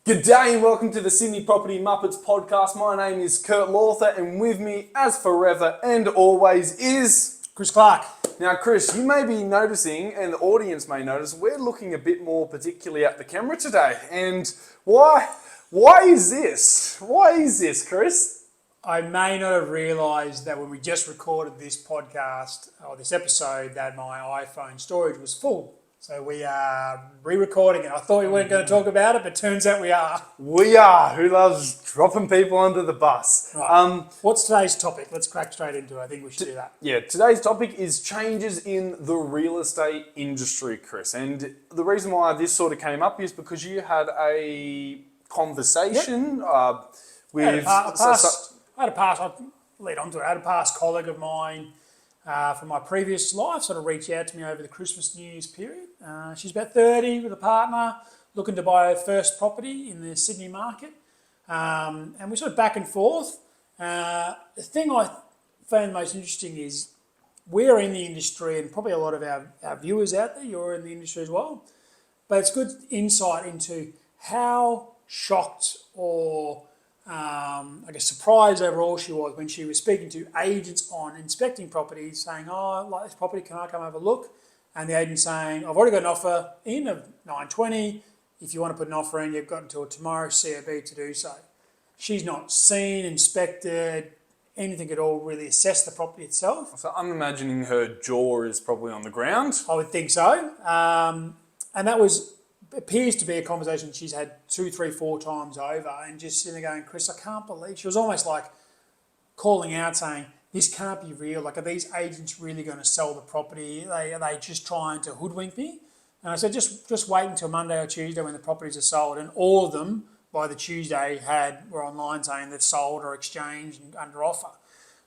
Good day and welcome to the Sydney Property Muppets podcast. My name is Kurt Lawther and with me, as forever and always, is... Chris Clarke. Now, Chris, you may be noticing, and the audience may notice, we're looking a bit more particularly at the camera today. And why is this? Why is this, Chris? I may not have realised that when we just recorded this podcast, or this episode, that my iPhone storage was full. So we are re-recording it. I thought we weren't going to talk about it, but turns out we are. We are. Who loves dropping people under the bus? Right. What's today's topic? Let's crack straight into it. I think we should do that. Yeah, today's topic is changes in the real estate industry, Chris. And the reason why this sort of came up is because you had a conversation with... I'll lead on to it. I had a past colleague of mine from my previous life sort of reach out to me over the Christmas New Year's period. She's about 30 with a partner, looking to buy her first property in the Sydney market. And we sort of back and forth. The thing I found most interesting is we're in the industry, and probably a lot of our viewers out there, you're in the industry as well. But it's good insight into how shocked or surprised overall she was when she was speaking to agents on inspecting properties, saying, "Oh, I like this property, can I come have a look?" And the agent saying, "I've already got an offer in of $920. If you want to put an offer in, you've got until tomorrow COB to do so." She's not seen, inspected, anything at all, really assessed the property itself. So I'm imagining her jaw is probably on the ground. I would think so. And that appears to be a conversation she's had 2, 3, 4 times over, and just sitting there going, "Chris, I can't believe..." She was almost like calling out saying, "This can't be real. Like, are these agents really going to sell the property? Are they just trying to hoodwink me?" And I said, just wait until Monday or Tuesday when the properties are sold. And all of them by the Tuesday were online saying they've sold or exchanged and under offer.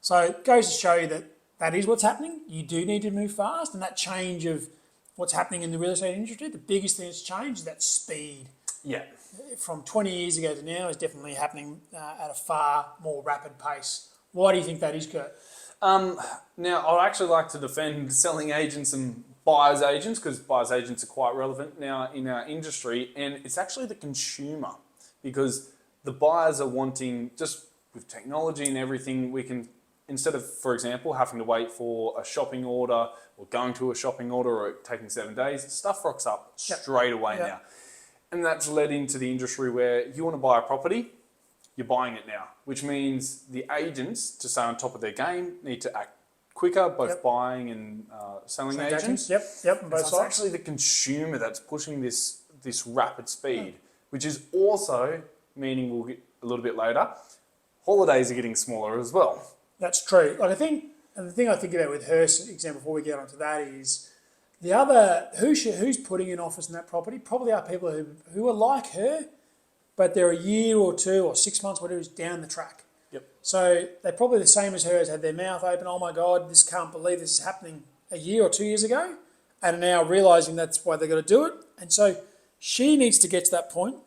So it goes to show you that is what's happening. You do need to move fast, and that change of what's happening in the real estate industry, the biggest thing that's changed is that speed. Yeah. From 20 years ago to now is definitely happening at a far more rapid pace. Why do you think that is, Kurt? Now, I'd actually like to defend selling agents and buyers agents, because buyers agents are quite relevant now in our industry, and it's actually the consumer, because the buyers are wanting, just with technology and everything, we can, instead of, for example, having to wait for a shopping order or going to a shopping order or taking 7 days, stuff rocks up straight away now. And that's led into the industry where you want to buy a property, you're buying it now, which means the agents, to stay on top of their game, need to act quicker, both buying and selling agents. Yep, on both sides. It's actually the consumer that's pushing this rapid speed, which is also meaning, we'll get a little bit later, holidays are getting smaller as well. That's true. Like, the thing I think about with her example, before we get onto that, is the other who's putting in offers in that property probably are people who are like her, but they're a year or 2 or 6 months, whatever, is down the track. Yep. So they're probably the same as her, has had their mouth open. "Oh my God, can't believe this is happening a year or 2 years ago," and are now realising that's why they've got to do it. And so she needs to get to that point.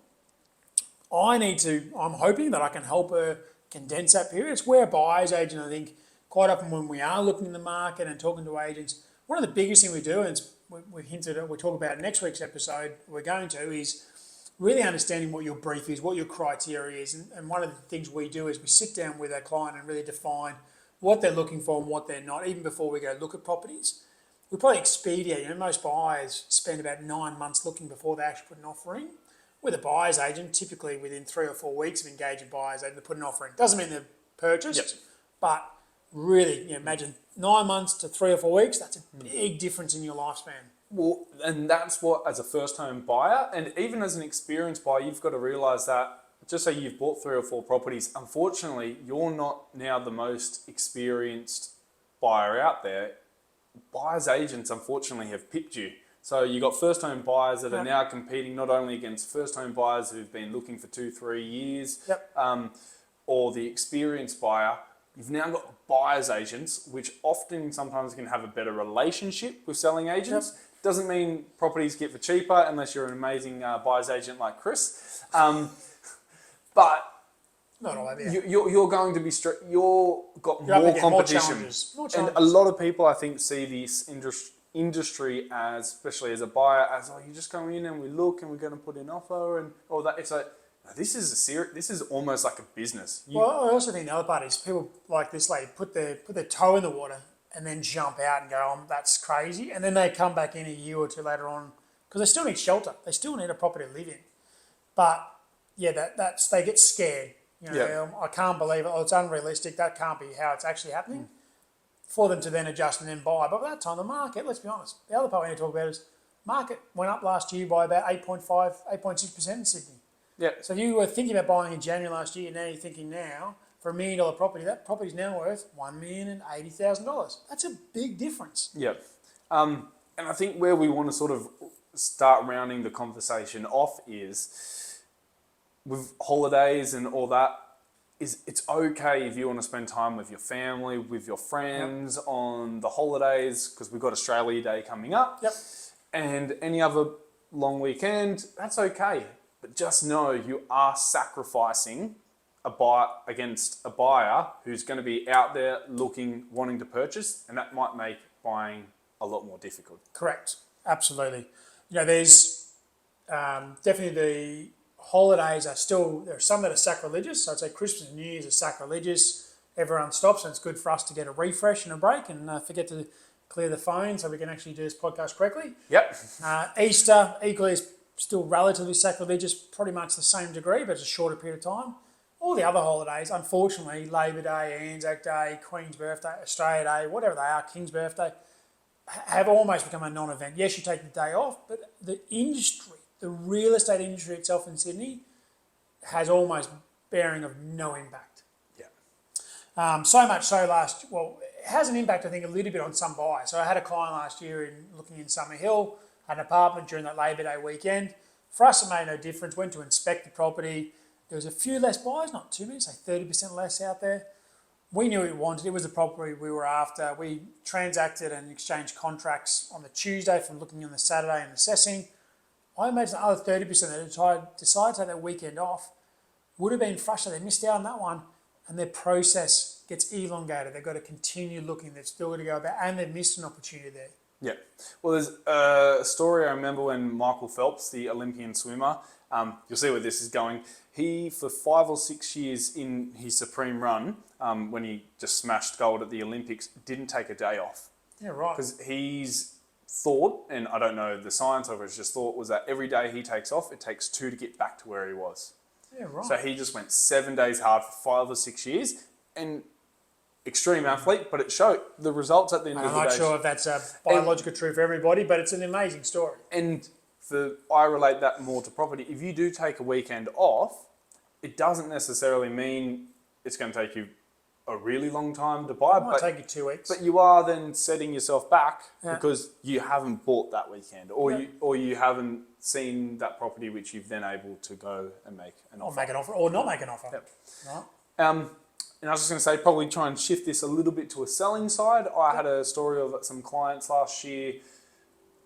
I'm hoping that I can help her condense that period. It's where a buyer's agent, I think, quite often when we are looking in the market and talking to agents, one of the biggest things we do, and we hinted at, we'll talk about next week's episode, we're going to, is really understanding what your brief is, what your criteria is. And one of the things we do is we sit down with our client and really define what they're looking for and what they're not, even before we go look at properties. We probably expedite, most buyers spend about 9 months looking before they actually put an offer in. With a buyer's agent, typically within 3 or 4 weeks of engaging a buyer's agent to put an offer in. Doesn't mean they've purchased, but really, imagine 9 months to 3 or 4 weeks, that's a big difference in your lifespan. Well, and that's what, as a first-home buyer, and even as an experienced buyer, you've got to realise that, just say you've bought 3 or 4 properties, unfortunately, you're not now the most experienced buyer out there. Buyers agents, unfortunately, have pipped you. So you've got first-home buyers that are now competing not only against first-home buyers who've been looking for 2, 3 years, or the experienced buyer. You've now got buyer's agents, which often sometimes can have a better relationship with selling agents. Doesn't mean properties get for cheaper unless you're an amazing buyer's agent like Chris. But not all that, you're going to be you've got more competition. More challenges. And a lot of people, I think, see this industry as, especially as a buyer, as, "Oh, you just go in and we look and we're going to put an offer," and all that. It's like, this is almost like a business. Well, I also think the other part is people like this lady put their toe in the water and then jump out and go, that's crazy. And then they come back in a year or two later on because they still need shelter. They still need a property to live in. But yeah, that's they get scared. I can't believe it. Oh, it's unrealistic. That can't be how it's actually happening. For them to then adjust and then buy. But by that time, the market, let's be honest, the other part we need to talk about is market went up last year by about 8.6% in Sydney. Yeah. So if you were thinking about buying in January last year, now you're thinking now, for $1 million property, that property is now worth $1,080,000. That's a big difference. Yeah. And I think where we want to sort of start rounding the conversation off is with holidays and all that, it's okay if you want to spend time with your family, with your friends on the holidays, because we've got Australia Day coming up. Yep. And any other long weekend, that's okay. But just know you are sacrificing against a buyer who's going to be out there looking, wanting to purchase, and that might make buying a lot more difficult. Correct. Absolutely. There's definitely the holidays are still, there are some that are sacrilegious. So I'd say Christmas and New Year's are sacrilegious. Everyone stops, and it's good for us to get a refresh and a break and forget to clear the phone so we can actually do this podcast correctly. Yep. Easter equally is still relatively sacrilegious, pretty much the same degree, but it's a shorter period of time. All the other holidays, unfortunately, Labor Day, Anzac Day, Queen's Birthday, Australia Day, whatever they are, King's Birthday, have almost become a non-event. Yes, you take the day off, but the industry, the real estate industry itself in Sydney has almost bearing of no impact. Yeah. So much so it has an impact, I think, a little bit on some buyers. So I had a client last year looking in Summer Hill, had an apartment during that Labor Day weekend. For us, it made no difference. Went to inspect the property. There was a few less buyers, not too many, say 30% less out there. We knew what we wanted. It was the property we were after. We transacted and exchanged contracts on the Tuesday from looking on the Saturday and assessing. I imagine the other 30% that decided to take that weekend off would have been frustrated. They missed out on that one, and their process gets elongated. They've got to continue looking. They've still got to go about, and they've missed an opportunity there. Yeah. Well, there's a story I remember when Michael Phelps, the Olympian swimmer, you'll see where this is going. He, for 5 or 6 years in his supreme run, when he just smashed gold at the Olympics, didn't take a day off. Yeah, right. Because he's thought, and I don't know the science of it, just thought was that every day he takes off, it takes 2 to get back to where he was. Yeah, right. So he just went 7 days hard for 5 or 6 years, and extreme athlete, but it showed the results at the end of the day. I'm not sure if that's a biological truth for everybody, but it's an amazing story. And I relate that more to property. If you do take a weekend off, it doesn't necessarily mean it's going to take you a really long time to buy. It might take you 2 weeks. But you are then setting yourself back because you haven't bought that weekend, or you haven't seen that property which you've then able to go and make an offer. Or make an offer, or not make an offer. Yep. Right. And I was just going to say, probably try and shift this a little bit to a selling side. I had a story of some clients last year.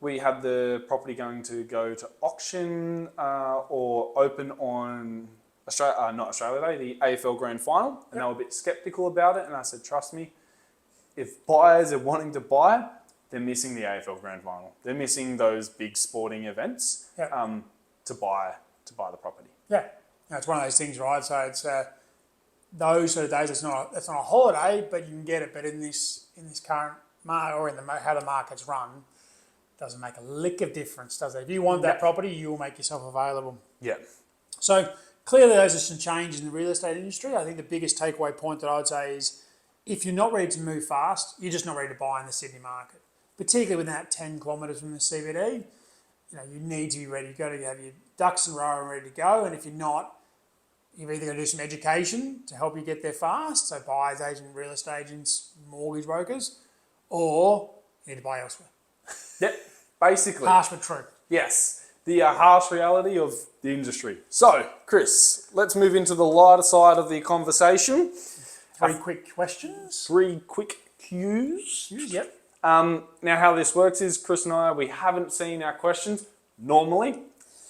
We had the property going to go to auction or open on not Australia Day, the AFL Grand Final, and they were a bit sceptical about it. And I said, trust me, if buyers are wanting to buy, they're missing the AFL Grand Final. They're missing those big sporting events to buy the property. Yeah, it's one of those things, right? So it's those sort of days. It's not a holiday, but you can get it. But in this current market, or in how the market's run, it doesn't make a lick of difference, does it? If you want that property, you will make yourself available. Yeah. So clearly, those are some changes in the real estate industry. I think the biggest takeaway point that I would say is, if you're not ready to move fast, you're just not ready to buy in the Sydney market, particularly within that 10 kilometres from the CBD. You need to be ready. You've got to have your ducks in a row and ready to go. And if you're not, you're either going to do some education to help you get there fast, so buyers agents, real estate agents, mortgage brokers, or you need to buy elsewhere. Yep, basically. Harsh but true. Yes, the harsh reality of the industry. So, Chris, let's move into the lighter side of the conversation. 3 quick questions. 3 quick cues. Yep. Now, how this works is Chris and I, we haven't seen our questions normally.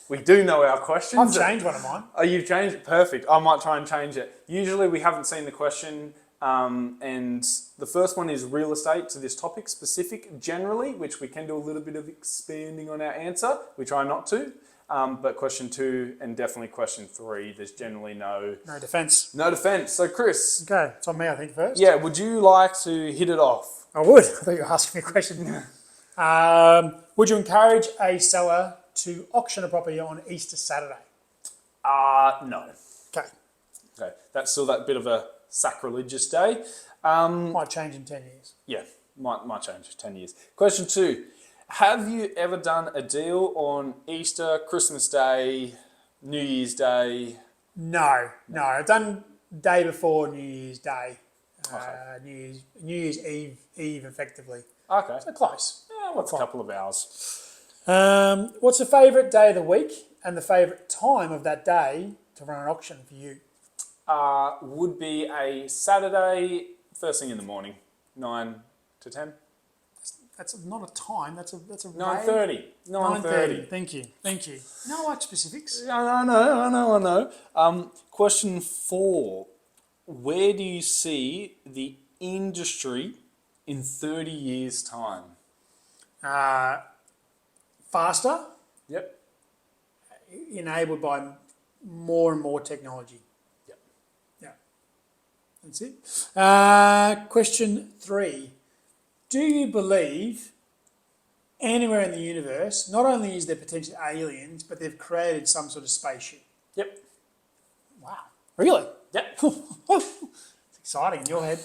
We do know our questions. I've changed one of mine. Oh, you've changed it? Perfect. I might try and change it. Usually we haven't seen the question, and the first one is real estate to this topic specific generally, which we can do a little bit of expanding on our answer. We try not to. But question 2 and definitely question 3, there's generally no defence. defence. So Chris, Okay, it's on me, I think, first. yeah, would you like to hit it off? I would. I thought you were asking me a question. Would you encourage a seller to auction a property on Easter Saturday? No. Okay. Okay, that's still that bit of a sacrilegious day. Might change in 10 years. Yeah, might change 10 years. Question 2. Have you ever done a deal on Easter, Christmas Day, New Year's Day? No. I've done day before New Year's Day. Okay. New Year's Eve, effectively. Okay. So close. What's a couple of hours? What's the favourite day of the week and the favourite time of that day to run an auction for you? Would be a Saturday, first thing in the morning, 9 to 10. That's not a time. That's a 9:30. 9:30. Thank you. No like specifics. I know. Question 4. Where do you see the industry in 30 years' time? Faster, Yep. enabled by more and more technology. Yep. Yeah. That's it. Question 3. Do you believe anywhere in the universe, not only is there potential aliens, but they've created some sort of spaceship? Yep. Wow. Really? Yep. It's exciting in your head.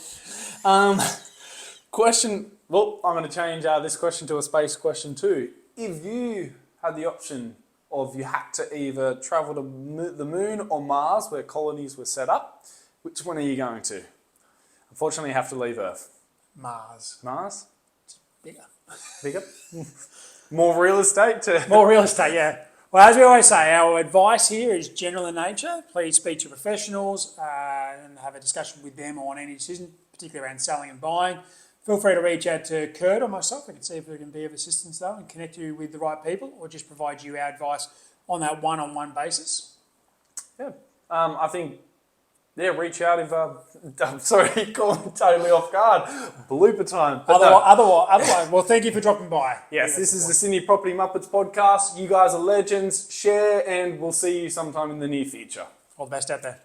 Question. Well, I'm going to change this question to a space question too. If you had the option of you had to either travel to the moon or Mars, where colonies were set up, which one are you going to? Unfortunately, you have to leave Earth. Mars. Mars? Bigger. Bigger? More real estate to... More real estate, yeah. Well, as we always say, our advice here is general in nature. Please speak to professionals and have a discussion with them on any decision, particularly around selling and buying. Feel free to reach out to Kurt or myself. We can see if we can be of assistance though and connect you with the right people, or just provide you our advice on that one-on-one basis. Yeah. I think... Yeah, reach out if... I'm sorry, caught me totally off guard. Blooper time. But Otherwise, well, thank you for dropping by. Yes, this is the Sydney Property Muppets podcast. You guys are legends. Share, and we'll see you sometime in the near future. All the best out there.